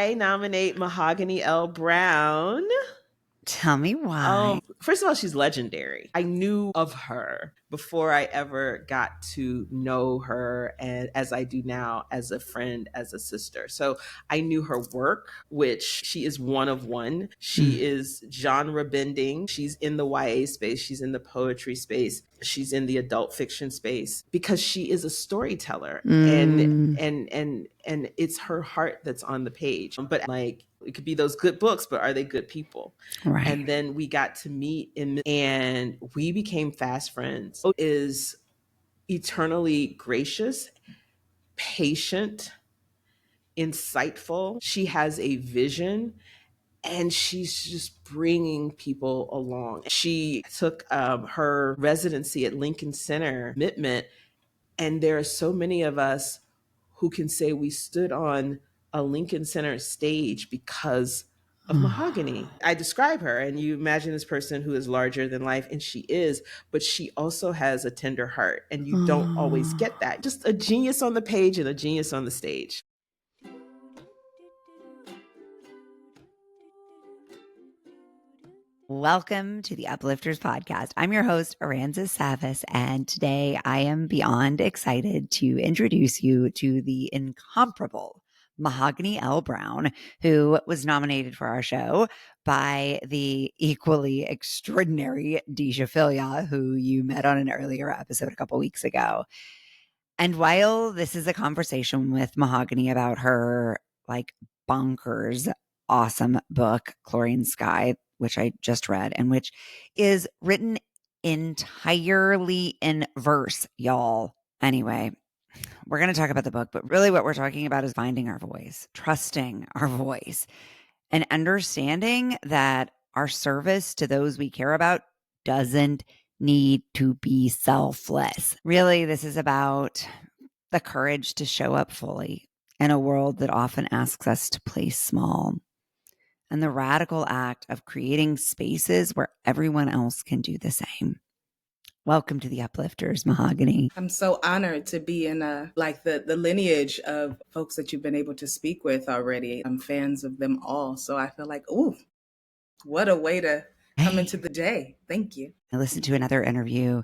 I nominate Mahogany L. Browne. Tell me why. First of all, she's legendary. I knew of her before I ever got to know her, and as I do now, as a friend, as a sister. So I knew her work, which she is one of one. She is genre bending. She's in the YA space. She's in the poetry space. She's in the adult fiction space because she is a storyteller, and it's her heart that's on the page. But like, it could be those good books, but are they good people? Right. And then we got to meet and we became fast friends. Is eternally gracious, patient, insightful. She has a vision and she's just bringing people along. She took her residency at Lincoln Center commitment, and there are so many of us who can say we stood on a Lincoln Center stage because of Mahogany. I describe her, and you imagine this person who is larger than life, and she is, but she also has a tender heart, and you don't always get that. Just a genius on the page and a genius on the stage. Welcome to the Uplifters podcast. I'm your host, Aranza Savas, and today I am beyond excited to introduce you to the incomparable Mahogany L. Browne, who was nominated for our show by the equally extraordinary Deja Filia, who you met on an earlier episode a couple weeks ago. And while this is a conversation with Mahogany about her like bonkers awesome book, Chlorine Sky, which I just read and which is written entirely in verse, y'all. Anyway, we're going to talk about the book, but really what we're talking about is finding our voice, trusting our voice, and understanding that our service to those we care about doesn't need to be selfless. Really, this is about the courage to show up fully in a world that often asks us to play small, and the radical act of creating spaces where everyone else can do the same. Welcome to the Uplifters, Mahogany. I'm so honored to be in the lineage of folks that you've been able to speak with already. I'm fans of them all. So I feel like, ooh, what a way to come into the day. Thank you. I listened to another interview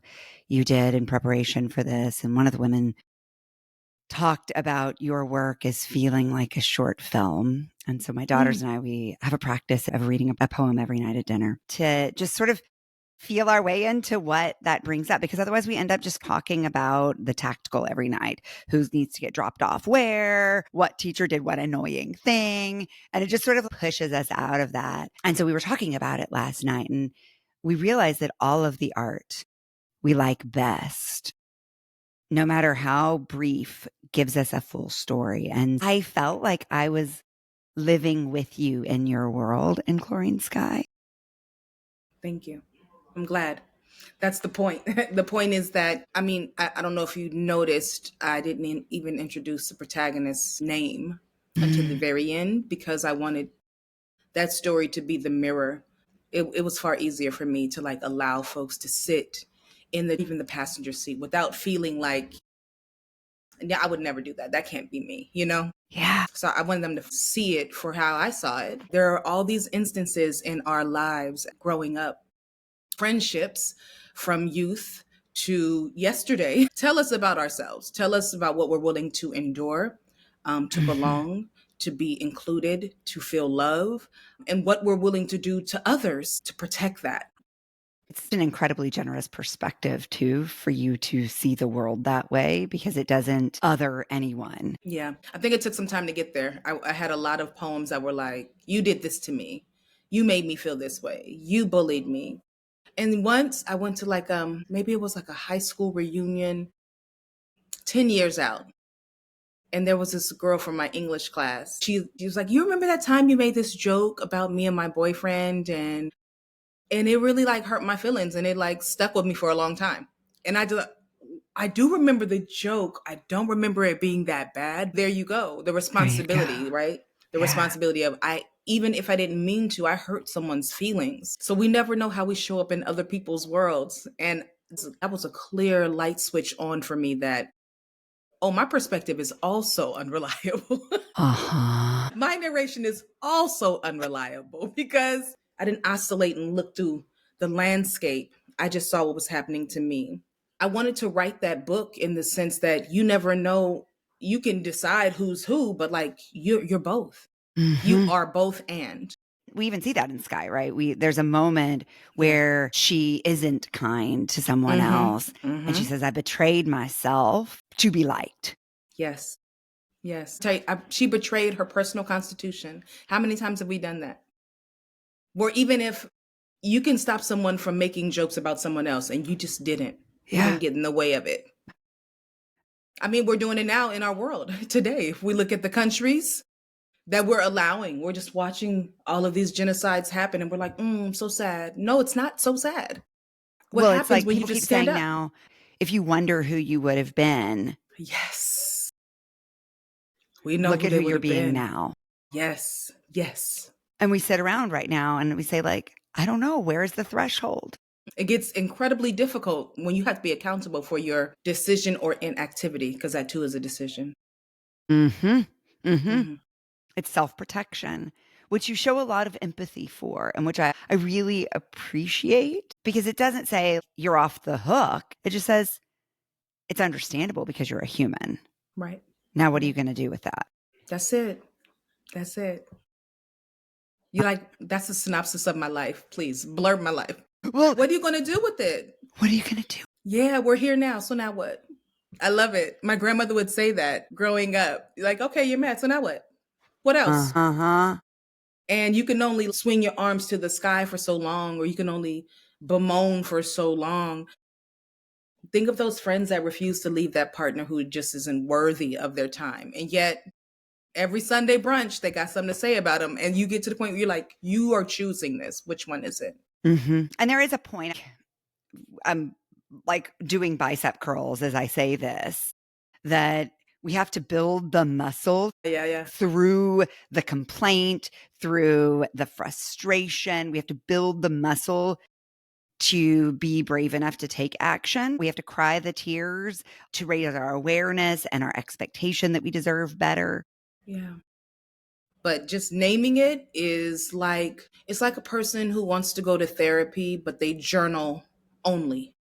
you did in preparation for this, and one of the women talked about your work as feeling like a short film. And so my daughters and I, we have a practice of reading a poem every night at dinner to just sort of feel our way into what that brings up, because otherwise we end up just talking about the tactical every night. Who needs to get dropped off where, what teacher did what annoying thing. And it just sort of pushes us out of that. And so we were talking about it last night, and we realized that all of the art we like best, no matter how brief, gives us a full story. And I felt like I was living with you in your world in Chlorine Sky. Thank you. I'm glad. That's the point. The point is that, I mean, I don't know if you noticed, I didn't even introduce the protagonist's name until the very end, because I wanted that story to be the mirror. It was far easier for me to like allow folks to sit in even the passenger seat without feeling like, yeah, I would never do that. That can't be me, you know? Yeah. So I wanted them to see it for how I saw it. There are all these instances in our lives growing up, friendships from youth to yesterday. Tell us about ourselves. Tell us about what we're willing to endure, to belong, to be included, to feel love, and what we're willing to do to others to protect that. It's an incredibly generous perspective, too, for you to see the world that way, because it doesn't other anyone. Yeah, I think it took some time to get there. I had a lot of poems that were like, you did this to me. You made me feel this way. You bullied me. And once I went to like, maybe it was like a high school reunion, 10 years out. And there was this girl from my English class. She was like, you remember that time you made this joke about me and my boyfriend? And it really like hurt my feelings, and it like stuck with me for a long time. And I do remember the joke. I don't remember it being that bad. There you go. The responsibility, right? The responsibility of even if I didn't mean to, I hurt someone's feelings. So we never know how we show up in other people's worlds. And that was a clear light switch on for me that, Oh, my perspective is also unreliable. Uh-huh. My narration is also unreliable because I didn't oscillate and look through the landscape. I just saw what was happening to me. I wanted to write that book in the sense that you never know. You can decide who's who, but like you're both. You Mm-hmm. are both and. We even see that in Sky, right? There's a moment Yeah. where she isn't kind to someone else, and she Mm-hmm. says, I betrayed myself to be liked. Yes. Yes. She betrayed her personal constitution. How many times have we done that? Or even if you can stop someone from making jokes about someone else and you just didn't, you Yeah. didn't get in the way of it. I mean, we're doing it now in our world today. If we look at the countries that we're allowing, we're just watching all of these genocides happen and we're like, so sad. No, it's not so sad. What Well, it's happens like when you people just keep stand saying up? now, if you wonder who you would have been, Yes. We know look who at they who would you're have being been. now. Yes. Yes. And we sit around right now and we say, like, I don't know, where's the threshold? It gets incredibly difficult when you have to be accountable for your decision or inactivity, because that too is a decision. Mm-hmm. Mm-hmm. Mm-hmm. It's self-protection, which you show a lot of empathy for, and which I really appreciate, because it doesn't say you're off the hook. It just says it's understandable because you're a human. Right. Now, what are Right. you going to do with that? That's it. That's it. You like, that's a synopsis of my life. Please blurb my life. Well, What are you going to do with it? what are you going to do? Yeah, we're here now. So now what? I love it. My grandmother would say that growing up. Like, okay, you're mad. So now what? What else? Uh-huh. And you can only swing your arms to the sky for so long, or you can only bemoan for so long. Think of those friends that refuse to leave that partner who just isn't worthy of their time. And yet, every Sunday brunch, they got something to say about them. And you get to the point where you're like, you are choosing this. Which one is it? Mm-hmm. And there is a point, I'm like doing bicep curls as I say this, that we have to build the muscle Yeah. through the complaint, through the frustration. We have to build the muscle to be brave enough to take action. We have to cry the tears to raise our awareness and our expectation that we deserve better. Yeah. But just naming it is like, it's like a person who wants to go to therapy, but they journal only.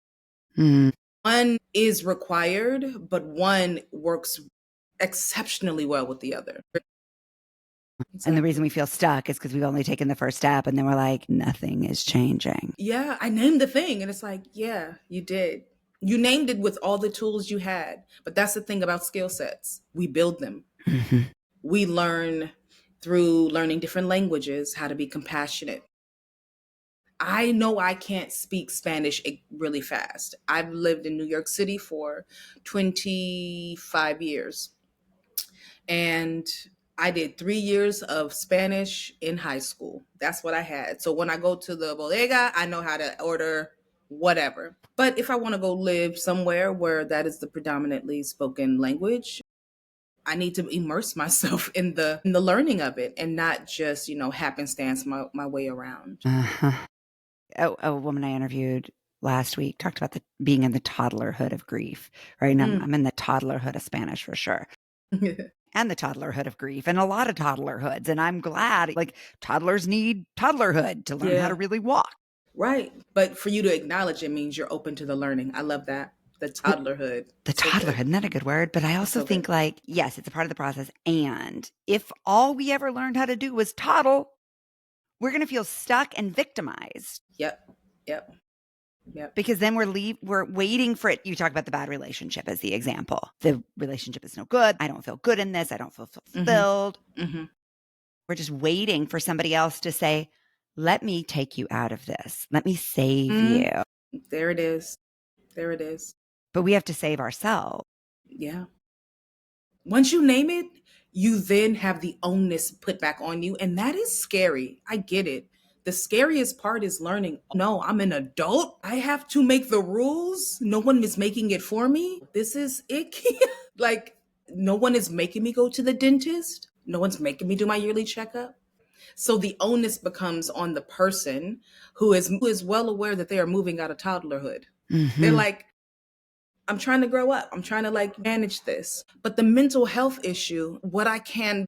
Mm. One is required, but one works exceptionally well with the other. And the Exactly. reason we feel stuck is because we've only taken the first step and then we're like, nothing is changing. Yeah, I named the thing. And it's like, yeah, you did. You named it with all the tools you had. But that's the thing about skill sets. We build them. Mm-hmm. We learn through learning different languages how to be compassionate. I know I can't speak Spanish really fast. I've lived in New York City for 25 years. And I did 3 years of Spanish in high school. That's what I had. So when I go to the bodega, I know how to order whatever. But if I want to go live somewhere where that is the predominantly spoken language, I need to immerse myself in the learning of it and not just, happenstance my way around. Uh-huh. A woman I interviewed last week talked about being in the toddlerhood of grief, right? And I'm in the toddlerhood of Spanish for sure. And the toddlerhood of grief and a lot of toddlerhoods. And I'm glad, like, toddlers need toddlerhood to learn how to really walk. Right. But for you to acknowledge it means you're open to the learning. I love that. The toddlerhood. The So toddlerhood, good. isn't that a good word? But I also So think good. like, yes, it's a part of the process. And if all we ever learned how to do was toddle, we're going to feel stuck and victimized. Yep. Because then we're waiting for it. You talk about the bad relationship as the example. The relationship is no good. I don't feel good in this. I don't feel fulfilled. Mm-hmm. We're just waiting for somebody else to say, let me take you out of this. Let me save you. There it is. There it is. But we have to save ourselves. Yeah. Once you name it, you then have the onus put back on you. And that is scary. I get it. The scariest part is learning, no, I'm an adult. I have to make the rules. No one is making it for me. This is icky. Like, no one is making me go to the dentist. No one's making me do my yearly checkup. So the onus becomes on the person who is well aware that they are moving out of toddlerhood. Mm-hmm. They're like, I'm trying to grow up. I'm trying to like manage this. But the mental health issue, what I can,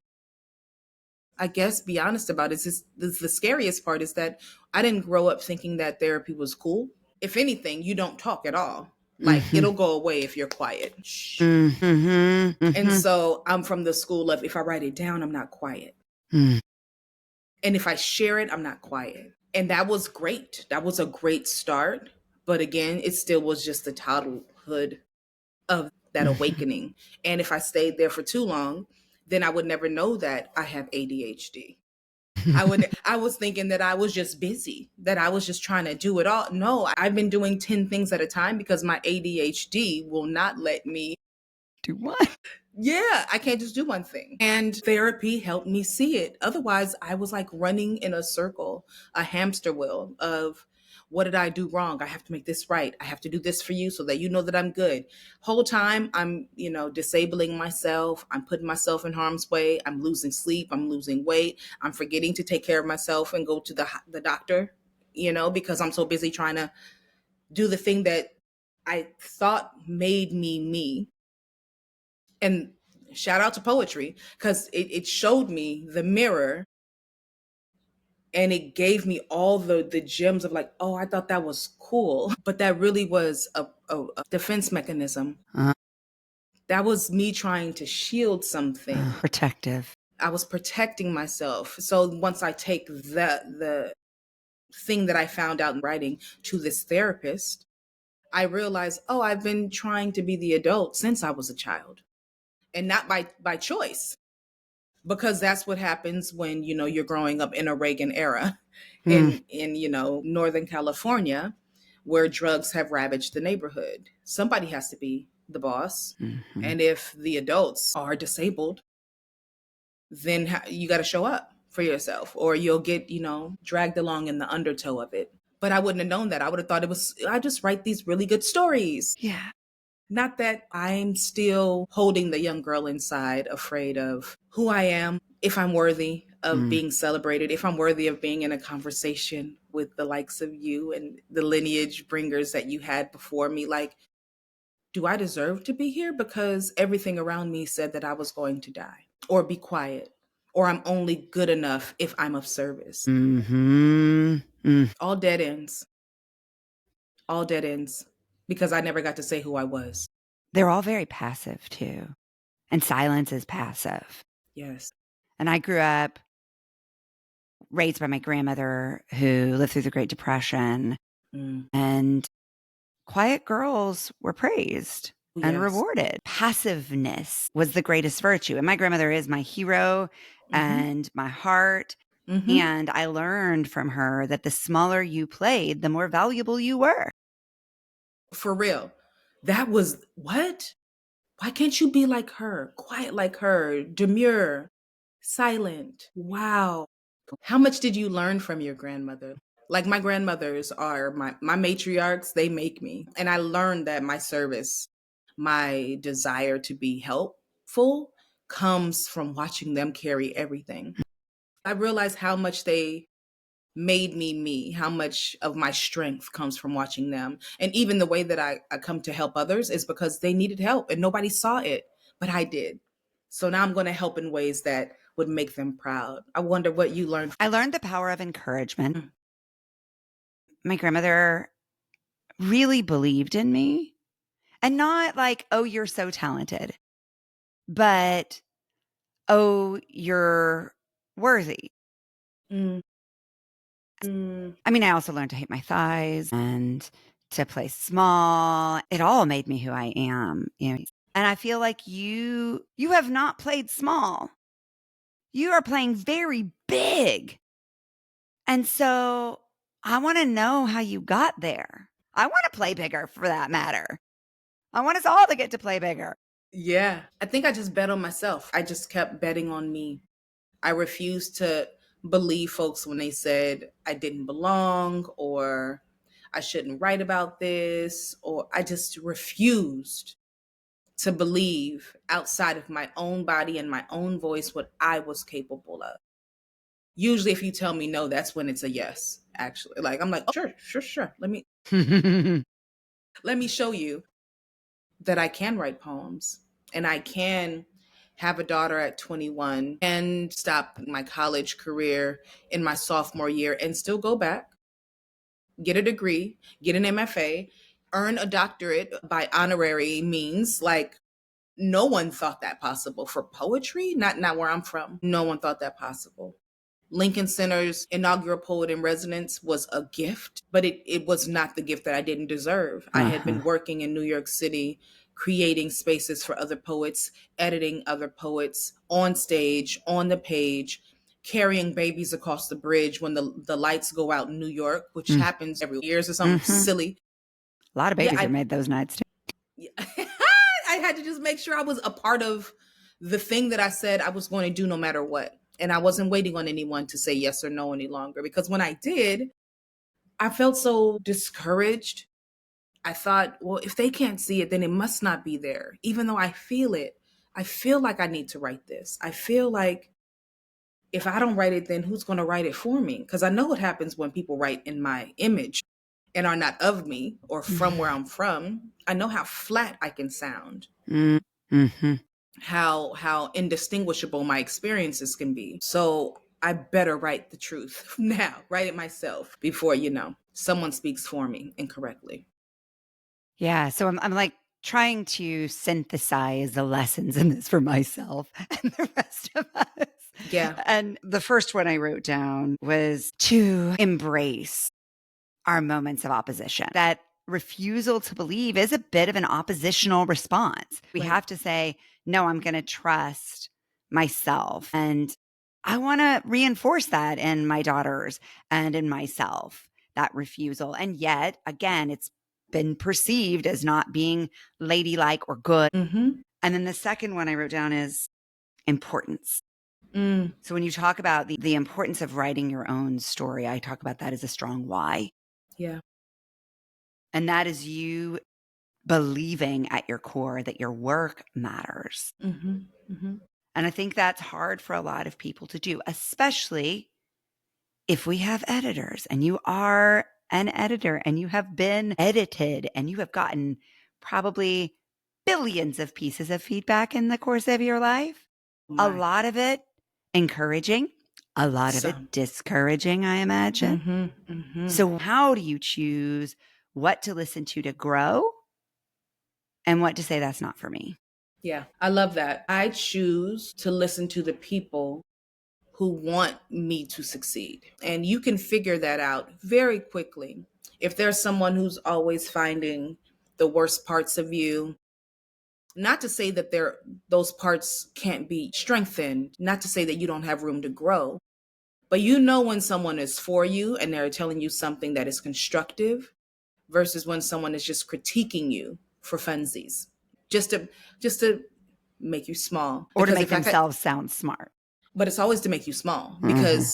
I guess, be honest about is the scariest part is that I didn't grow up thinking that therapy was cool. If anything, you don't talk at all. Like it'll go away if you're quiet. Shh. And so I'm from the school of if I write it down, I'm not quiet. And if I share it, I'm not quiet. And that was great. That was a great start. But again, it still was just the toddlerhood of that awakening. And if I stayed there for too long, then I would never know that I have ADHD. I was thinking that I was just busy, that I was just trying to do it all. No, I've been doing 10 things at a time because my ADHD will not let me Do what? Yeah, I can't just do one thing. And therapy helped me see it. Otherwise, I was like running in a circle, a hamster wheel of what did I do wrong? I have to make this right. I have to do this for you so that you know that I'm good. Whole time I'm, disabling myself. I'm putting myself in harm's way. I'm losing sleep. I'm losing weight. I'm forgetting to take care of myself and go to the doctor, because I'm so busy trying to do the thing that I thought made me me. And shout out to poetry because it showed me the mirror and it gave me all the gems of like, oh, I thought that was cool. But that really was a defense mechanism. That was me trying to shield something. Protective. I was protecting myself. So once I take the thing that I found out in writing to this therapist, I realized, oh, I've been trying to be the adult since I was a child and not by choice. Because that's what happens when you're growing up in a Reagan era in Northern California where drugs have ravaged the neighborhood. Somebody has to be the boss. And if the adults are disabled, then you got to show up for yourself or you'll get dragged along in the undertow of it. But I wouldn't have known that. I would have thought I just write these really good stories. Yeah. Not that I'm still holding the young girl inside, afraid of who I am, if I'm worthy of being celebrated, if I'm worthy of being in a conversation with the likes of you and the lineage bringers that you had before me. Like, do I deserve to be here? Because everything around me said that I was going to die or be quiet or I'm only good enough if I'm of service. All dead ends. All dead ends. Because I never got to say who I was. They're all very passive too. And silence is passive. Yes. And I grew up raised by my grandmother who lived through the Great Depression. And quiet girls were praised and rewarded. Passiveness was the greatest virtue. And my grandmother is my hero and my heart. And I learned from her that the smaller you played, the more valuable you were. For real. That was what? Why can't you be like her? Quiet like her, demure, silent. Wow. How much did you learn from your grandmother? Like my grandmothers are my matriarchs, they make me. And I learned that my service, my desire to be helpful comes from watching them carry everything. I realized how much they made me, how much of my strength comes from watching them. And even the way that I come to help others is because they needed help and nobody saw it, but I did. So now I'm going to help in ways that would make them proud. I wonder what you learned. I learned the power of encouragement. My grandmother really believed in me. And not like, oh, you're so talented, but, oh, you're worthy. I mean, I also learned to hate my thighs and to play small. It all made me who I am. And I feel like you have not played small. You are playing very big. And so I want to know how you got there. I want to play bigger for that matter. I want us all to get to play bigger. Yeah. I think I just bet on myself. I just kept betting on me. I refused to believe folks when they said I didn't belong or I shouldn't write about this, or I just refused to believe outside of my own body and my own voice what I was capable of. Usually if you tell me no, that's when it's a yes, actually. Like I'm like, oh, sure. Let me show you. that I can write poems and I can have a daughter at 21 and stop my college career in my sophomore year and still go back, get a degree, get an MFA, earn a doctorate by honorary means. Like, no one thought that possible for poetry, not where I'm from. No one thought that possible. Lincoln Center's inaugural poet in residence was a gift, but it was not the gift that I didn't deserve. I had been working in New York City, creating spaces for other poets, editing other poets on stage, on the page, carrying babies across the bridge when the lights go out in New York, which happens every years or something silly. A lot of Yeah, babies are made those nights too. I had to just make sure I was a part of the thing that I said I was going to do no matter what. And I wasn't waiting on anyone to say yes or no any longer, because when I did, I felt so discouraged. I thought, well, if they can't see it, then it must not be there. Even though I feel it, I feel like I need to write this. I feel like if I don't write it, then who's going to write it for me? Because I know what happens when people write in my image and are not of me or from where I'm from. I know how flat I can sound. Mm-hmm. How indistinguishable my experiences can be. So I better write the truth now, write it myself before, someone speaks for me incorrectly. Yeah. So I'm like trying to synthesize the lessons in this for myself and the rest of us. Yeah. And the first one I wrote down was to embrace our moments of opposition. That refusal to believe is a bit of an oppositional response. We Right. have to say, no, I'm going to trust myself. And I want to reinforce that in my daughters and in myself, that refusal. And yet, again, it's been perceived as not being ladylike or good. Mm-hmm. And then the second one I wrote down is importance. Mm. So when you talk about the importance of writing your own story, I talk about that as a strong why. Yeah. And that is you believing at your core that your work matters. Mm-hmm. Mm-hmm. And I think that's hard for a lot of people to do, especially if we have editors and you are an editor and you have been edited and you have gotten probably billions of pieces of feedback in the course of your life. A lot of it encouraging, a lot of it discouraging, I imagine. Mm-hmm. Mm-hmm. So how do you choose what to listen to grow and what to say that's not for me? Yeah, I love that. I choose to listen to the people who want me to succeed. And you can figure that out very quickly. If there's someone who's always finding the worst parts of you, not to say that those parts can't be strengthened, not to say that you don't have room to grow, but when someone is for you and they're telling you something that is constructive versus when someone is just critiquing you for funsies, just to make you small, Or to because make themselves sound smart. but it's always to make you small, because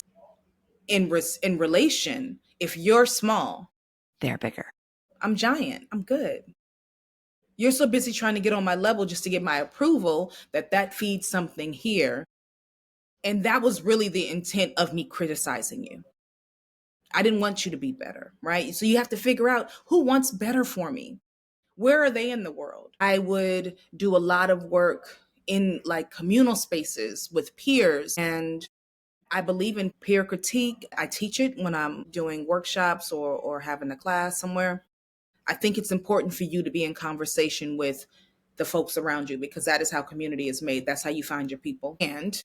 in relation, if you're small, they're bigger. I'm giant, I'm good. You're so busy trying to get on my level just to get my approval that feeds something here. And that was really the intent of me criticizing you. I didn't want you to be better, right? So you have to figure out who wants better for me. Where are they in the world? I would do a lot of work in like communal spaces with peers, and I believe in peer critique. I teach it when I'm doing workshops or having a class somewhere. I think it's important for you to be in conversation with the folks around you, because that is how community is made. That's how you find your people. And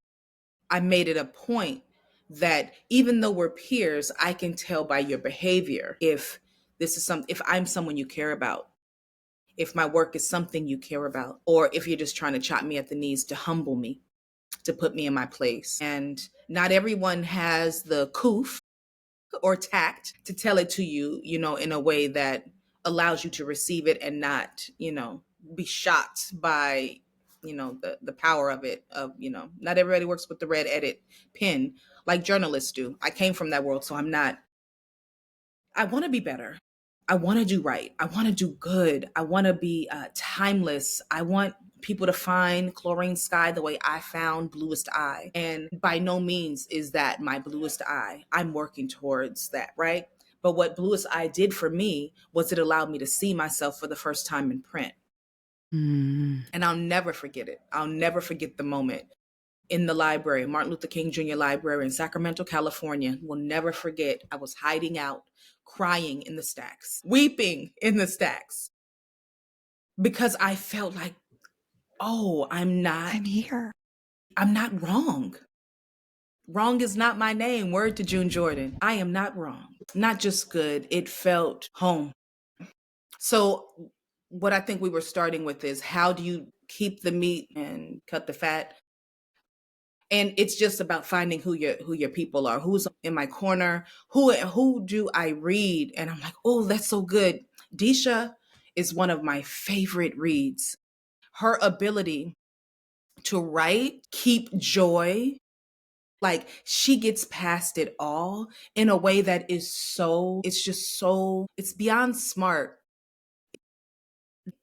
I made it a point that even though we're peers, I can tell by your behavior if if I'm someone you care about, if my work is something you care about, or if you're just trying to chop me at the knees to humble me, to put me in my place. And not everyone has the coof or tact to tell it to you, in a way that allows you to receive it and not, be shocked by, the power of it, not everybody works with the red edit pen like journalists do. I came from that world, so I want to be better. I want to do right. I want to do good. I want to be timeless. I want people to find Chlorine Sky the way I found Bluest Eye. And by no means is that my bluest eye. I'm working towards that, right? But what Bluest Eye did for me was it allowed me to see myself for the first time in print. And I'll never forget it. I'll never forget the moment in the library, Martin Luther King Jr. Library in Sacramento, California. Will never forget. I was hiding out, crying in the stacks, weeping in the stacks, because I felt like, oh, I'm here. not wrong. Wrong is not my name. Word to June Jordan. I am not wrong. Not just good. It felt home. So what I think we were starting with is, how do you keep the meat and cut the fat? And it's just about finding who your people are, who's in my corner, who do I read, and I'm like, oh, that's so good. Disha is one of my favorite reads. Her ability to write, keep joy, like she gets past it all in a way that is so, it's just so, it's beyond smart.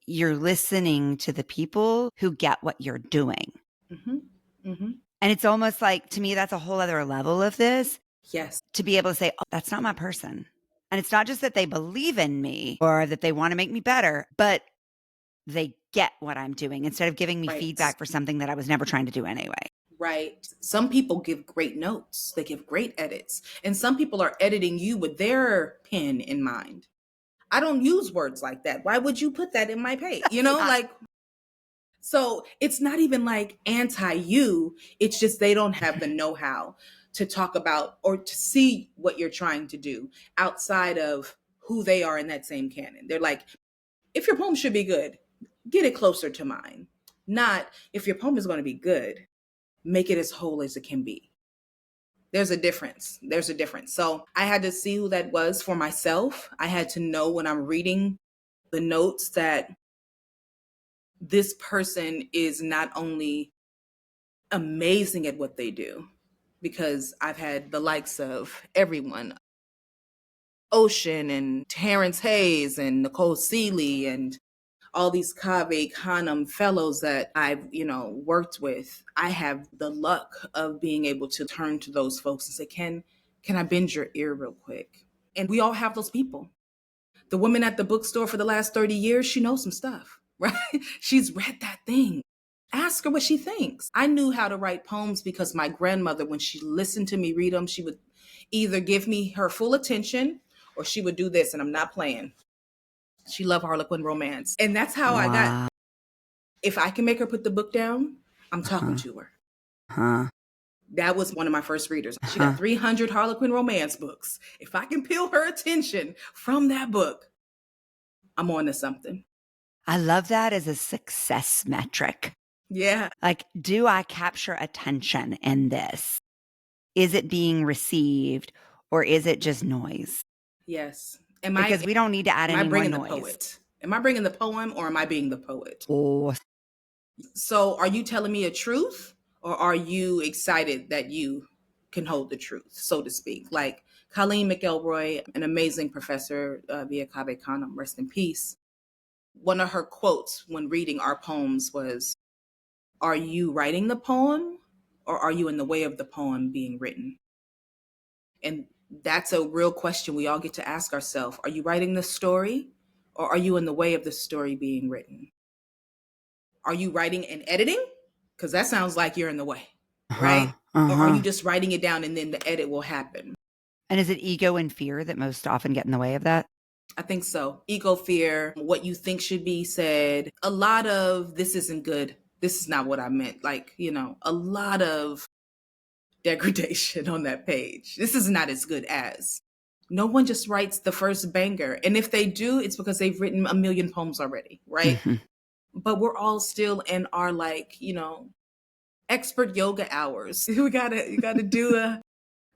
You're listening to the people who get what you're doing. Mm-hmm. Mm-hmm. And it's almost like, to me, that's a whole other level of this. Yes. To be able to say, oh, that's not my person. And it's not just that they believe in me or that they want to make me better, but they get what I'm doing instead of giving me Right. feedback for something that I was never trying to do anyway. Right. Some people give great notes. They give great edits. And some people are editing you with their pen in mind. I don't use words like that. Why would you put that in my page? You know, like, so it's not even like anti you. It's just they don't have the know-how to talk about or to see what you're trying to do outside of who they are in that same canon. They're like, if your poem should be good, get it closer to mine. Not, if your poem is going to be good, make it as whole as it can be. There's a difference. There's a difference. So I had to see who that was for myself. I had to know when I'm reading the notes that this person is not only amazing at what they do, because I've had the likes of everyone, Ocean and Terrence Hayes and Nicole Seeley and all these Cave Canem fellows that I've, worked with. I have the luck of being able to turn to those folks and say, can I bend your ear real quick? And we all have those people. The woman at the bookstore for the last 30 years, she knows some stuff, right? She's read that thing. Ask her what she thinks. I knew how to write poems because my grandmother, when she listened to me read them, she would either give me her full attention or she would do this, and I'm not playing. She loved Harlequin romance. And that's how I got, if I can make her put the book down, I'm talking to her. That was one of my first readers. She got 300 Harlequin romance books. If I can peel her attention from that book, I'm on to something. I love that as a success metric. Yeah. Like, do I capture attention in this? Is it being received or is it just noise? Yes. Because we don't need to add any more noise. Am I bringing the poet? Am I bringing the poem or am I being the poet? Oh. So are you telling me a truth or are you excited that you can hold the truth, so to speak? Like Colleen McElroy, an amazing professor via Cave Canem, rest in peace. One of her quotes when reading our poems was, are you writing the poem or are you in the way of the poem being written? And that's a real question we all get to ask ourselves. Are you writing the story or are you in the way of the story being written? Are you writing and editing? Because that sounds like you're in the way, right? Or are you just writing it down and then the edit will happen? And is it ego and fear that most often get in the way of that? I think so. Ego, fear, what you think should be said. A lot of, this isn't good. This is not what I meant. Like, a lot of degradation on that page. This is not as good as. No one just writes the first banger. And if they do, it's because they've written a million poems already, right? Mm-hmm. But we're all still in our expert yoga hours. You gotta do a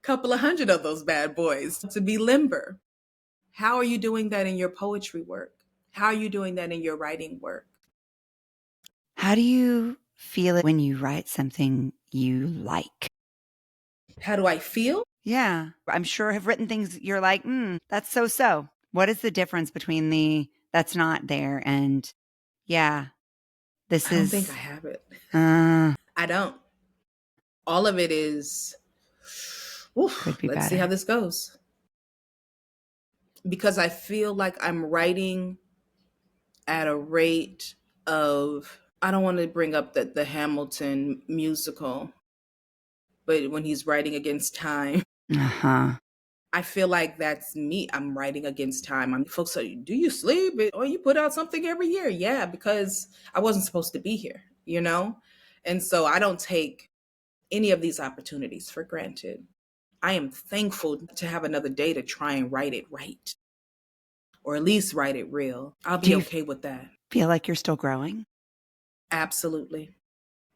couple of hundred of those bad boys to be limber. How are you doing that in your poetry work? How are you doing that in your writing work? How do you feel it when you write something you like? How do I feel? Yeah, I'm sure I've written things you're like, that's so. What is the difference between the that's not there and yeah, this I don't think I have it. I don't. All of it is, let's better. See how this goes. Because I feel like I'm writing at a rate of, I don't want to bring up the Hamilton musical, but when he's writing against time, Uh-huh. I feel like that's me. I'm writing against time. Folks say, do you sleep? Or you put out something every year? Yeah, because I wasn't supposed to be here, you know? And so I don't take any of these opportunities for granted. I am thankful to have another day to try and write it right, or at least write it real. I'll Do be you okay with that. feel like you're still growing? Absolutely.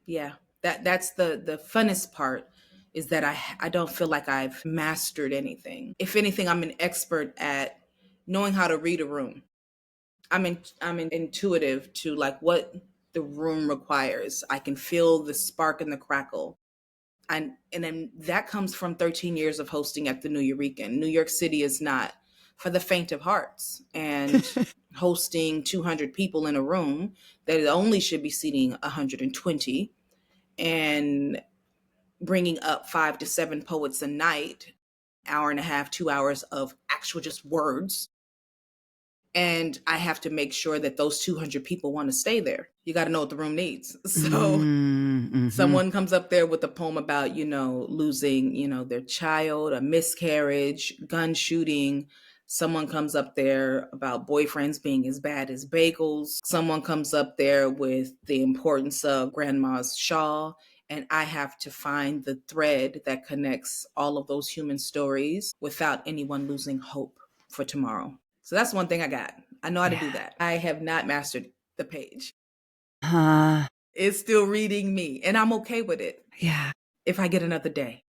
Yeah. That's the funnest part, is that I don't feel like I've mastered anything. If anything, I'm an expert at knowing how to read a room. I'm intuitive to like what the room requires. I can feel the spark and the crackle. And then that comes from 13 years of hosting at the New Eurekan. New York City is not for the faint of hearts. And hosting 200 people in a room that it only should be seating 120, and bringing up 5 to 7 poets a night, hour and a half, 2 hours of actual just words. And I have to make sure that those 200 people want to stay there. You got to know what the room needs. So Mm-hmm. someone comes up there with a poem about, losing, their child, a miscarriage, gun shooting. Someone comes up there about boyfriends being as bad as bagels. Someone comes up there with the importance of grandma's shawl. And I have to find the thread that connects all of those human stories without anyone losing hope for tomorrow. So that's one thing I got. I know how to do that. I have not mastered the page. It's still reading me, and I'm okay with it. Yeah. If I get another day.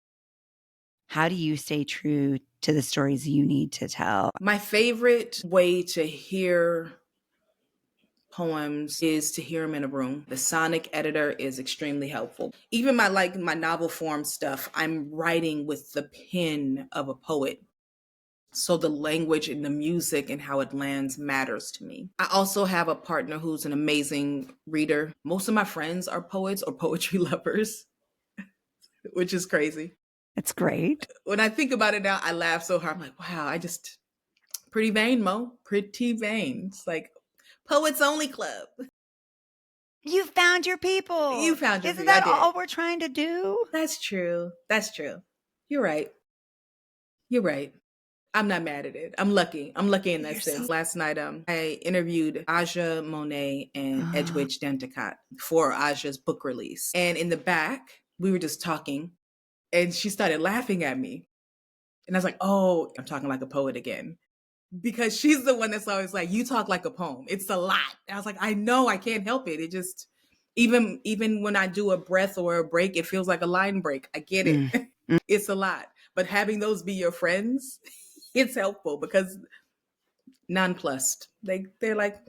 How do you stay true to the stories you need to tell? My favorite way to hear poems is to hear them in a room. The sonic editor is extremely helpful. Even my novel form stuff, I'm writing with the pen of a poet. So the language and the music and how it lands matters to me. I also have a partner who's an amazing reader. Most of my friends are poets or poetry lovers, which is crazy. It's great. When I think about it now, I laugh so hard. I'm like, wow, pretty vain, Mo. Pretty vain. It's like Poets Only Club. You found your people. You found your Isn't people. that all we're trying to do? That's true. That's true. You're right. You're right. I'm not mad at it. I'm lucky. I'm lucky in that sense. Last night, I interviewed Aja Monet and Edwidge Danticat for Aja's book release. And in the back, we were just talking, and she started laughing at me. And I was like, oh, I'm talking like a poet again. Because she's the one that's always like, you talk like a poem. It's a lot. And I was like, I know, I can't help it. It just, even when I do a breath or a break, it feels like a line break. I get it. It's a lot. But having those be your friends, it's helpful, because nonplussed. They're like,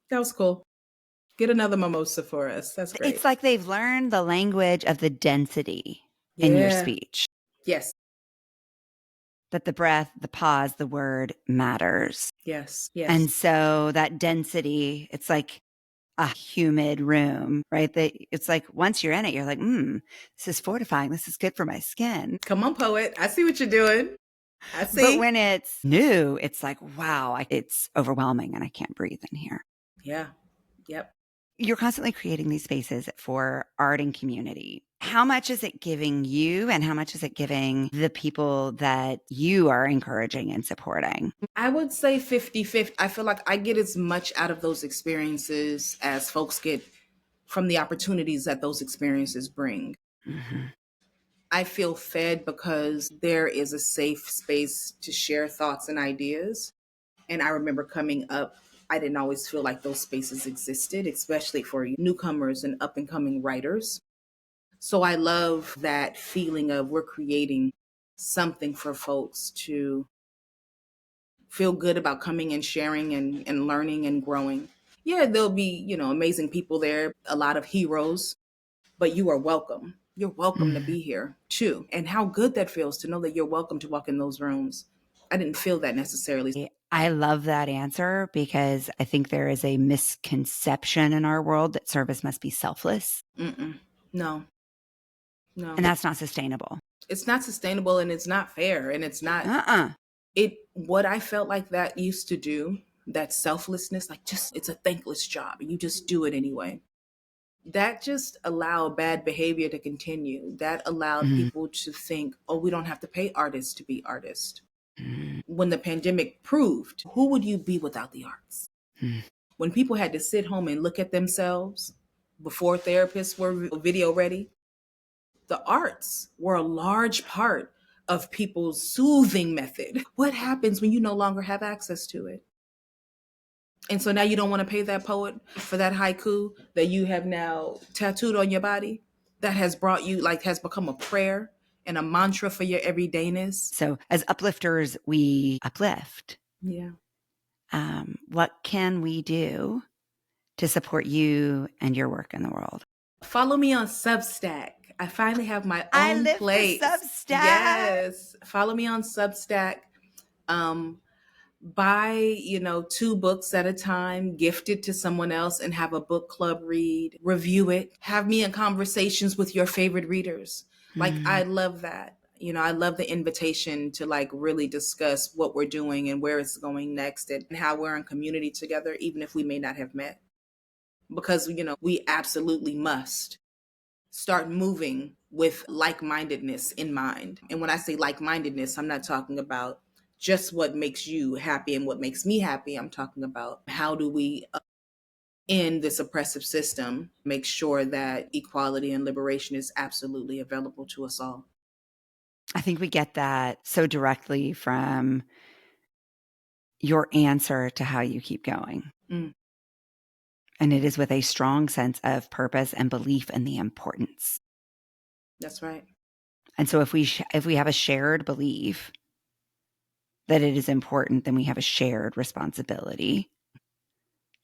that was cool. Get another mimosa for us. That's great. It's like they've learned the language of the density in your speech. Yes. That the breath, the pause, the word matters. Yes. Yes. And so that density, it's like a humid room, right? It's like once you're in it, you're like, this is fortifying. This is good for my skin. Come on, poet. I see what you're doing. I see. But when it's new, it's like, wow, it's overwhelming and I can't breathe in here. Yeah. Yep. You're constantly creating these spaces for art and community. How much is it giving you, and how much is it giving the people that you are encouraging and supporting? I would say 50-50. I feel like I get as much out of those experiences as folks get from the opportunities that those experiences bring. Mm-hmm. I feel fed because there is a safe space to share thoughts and ideas. And I remember coming up, I didn't always feel like those spaces existed, especially for newcomers and up and coming writers. So I love that feeling of we're creating something for folks to feel good about coming and sharing and learning and growing. Yeah, there'll be, amazing people there, a lot of heroes, but you are welcome. You're welcome to be here too. And how good that feels to know that you're welcome to walk in those rooms. I didn't feel that necessarily. I love that answer, because I think there is a misconception in our world that service must be selfless. No. And that's not sustainable. It's not sustainable, and it's not fair, and it's not what I felt like that used to do that selflessness, like just it's a thankless job and you just do it anyway. That just allowed bad behavior to continue. That allowed Mm. people to think, oh, we don't have to pay artists to be artists. Mm. When the pandemic proved, who would you be without the arts? Mm. When people had to sit home and look at themselves before therapists were video ready, the arts were a large part of people's soothing method. What happens when you no longer have access to it? And so now you don't want to pay that poet for that haiku that you have now tattooed on your body that has brought you, like, has become a prayer and a mantra for your everydayness. So as uplifters, we uplift. Yeah. What can we do to support you and your work in the world? Follow me on Substack. I finally have my I own live for place. Substack. Yes. Follow me on Substack. Buy, 2 books at a time, gift it to someone else and have a book club read, review it, have me in conversations with your favorite readers. Like, I love that. I love the invitation to like really discuss what we're doing and where it's going next and how we're in community together, even if we may not have met. Because, we absolutely must start moving with like-mindedness in mind. And when I say like-mindedness, I'm not talking about just what makes you happy and what makes me happy. I'm talking about how do we end this oppressive system, make sure that equality and liberation is absolutely available to us all. I think we get that so directly from your answer to how you keep going. Mm. And it is with a strong sense of purpose and belief in the importance. That's right. And so if we have a shared belief that it is important, then we have a shared responsibility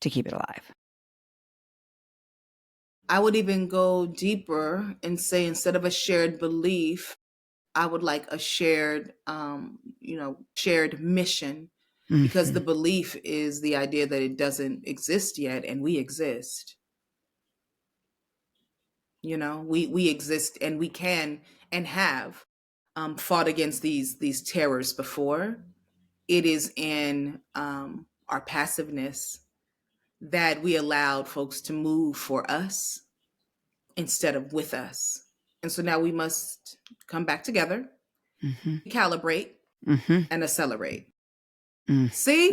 to keep it alive. I would even go deeper and say, instead of a shared belief, I would like a shared, shared mission, because the belief is the idea that it doesn't exist yet and we exist. We exist and we can and have fought against these terrors before. It is in our passiveness that we allowed folks to move for us instead of with us. And so now we must come back together, calibrate, and accelerate. See?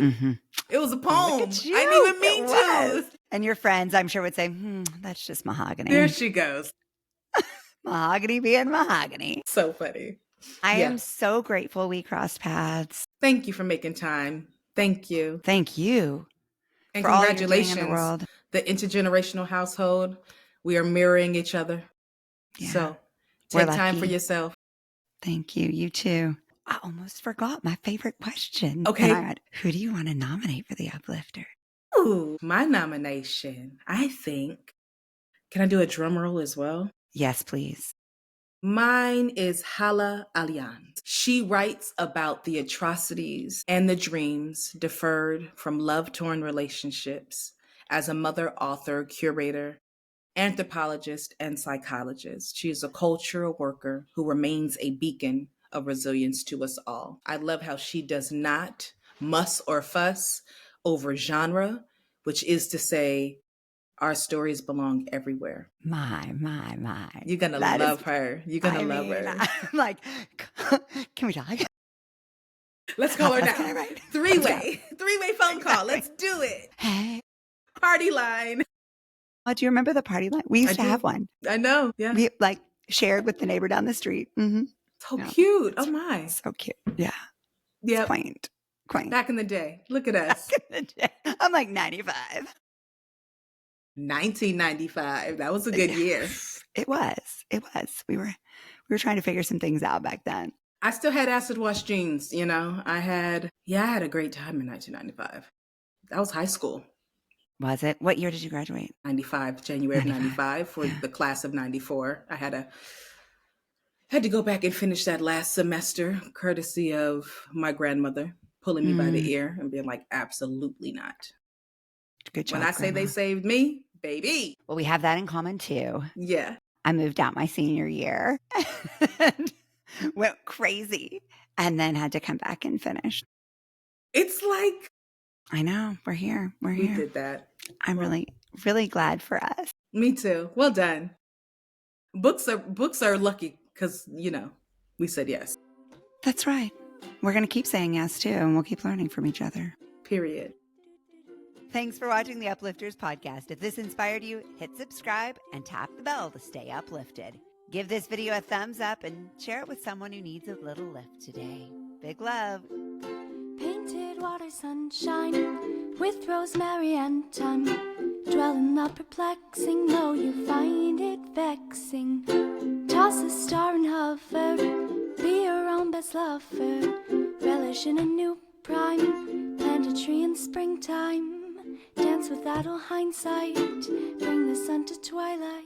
It was a poem. Look at you. I didn't even mean It to. was. And your friends, I'm sure, would say, that's just mahogany. There she goes. Mahogany being mahogany. So funny. I Yeah. am so grateful we crossed paths. Thank you for making time. Thank you. Thank you. And for all you're doing congratulations, in the world. The intergenerational household. We are mirroring each other. Yeah. So We're take time for lucky. yourself. Thank you. You too. I almost forgot my favorite question. Okay. And I had, who do you want to nominate for the uplifter? Ooh, my nomination, I think. Can I do a drum roll as well? Yes, please. Mine is Hala Alian. She writes about the atrocities and the dreams deferred from love-torn relationships as a mother, author, curator, anthropologist, and psychologist. She is a cultural worker who remains a beacon of resilience to us all. I love how she does not muss or fuss over genre, which is to say, our stories belong everywhere. My. You're going to love her. You're going to love her. I'm like, can we talk? Let's call her now. Three-way phone call. Let's do it. Hey. Party line. Oh, do you remember the party line? We used to have one. I know. Yeah. We like shared with the neighbor down the street. So cute. Oh my. So cute. Yeah. Yeah. Quaint. Back in the day. Look at us. Back in the day. I'm like 95. 1995. That was a good year. It was. We were trying to figure some things out back then. I still had acid wash jeans, I had a great time in 1995. That was high school. Was it? What year did you graduate? 95, January of 95 for the class of 94. I had to go back and finish that last semester, courtesy of my grandmother pulling me by the ear and being like, absolutely not. Good job. When I say they saved me, baby. Well, we have that in common too. Yeah. I moved out my senior year and went crazy and then had to come back and finish. It's like I know. We're here. We're We here. did that. I'm really, really glad for us. Me too. Well done. Books are lucky because we said yes. That's right. We're going to keep saying yes too, and we'll keep learning from each other. Period. Thanks for watching the Uplifters podcast. If this inspired you, hit subscribe and tap the bell to stay uplifted. Give this video a thumbs up and share it with someone who needs a little lift today. Big love. Painted water sunshine with rosemary and thyme. Dwell in the perplexing, though you find it vexing. Toss a star and hover, be your own best lover. Relish in a new prime, plant a tree in springtime. Dance with idle hindsight, bring the sun to twilight.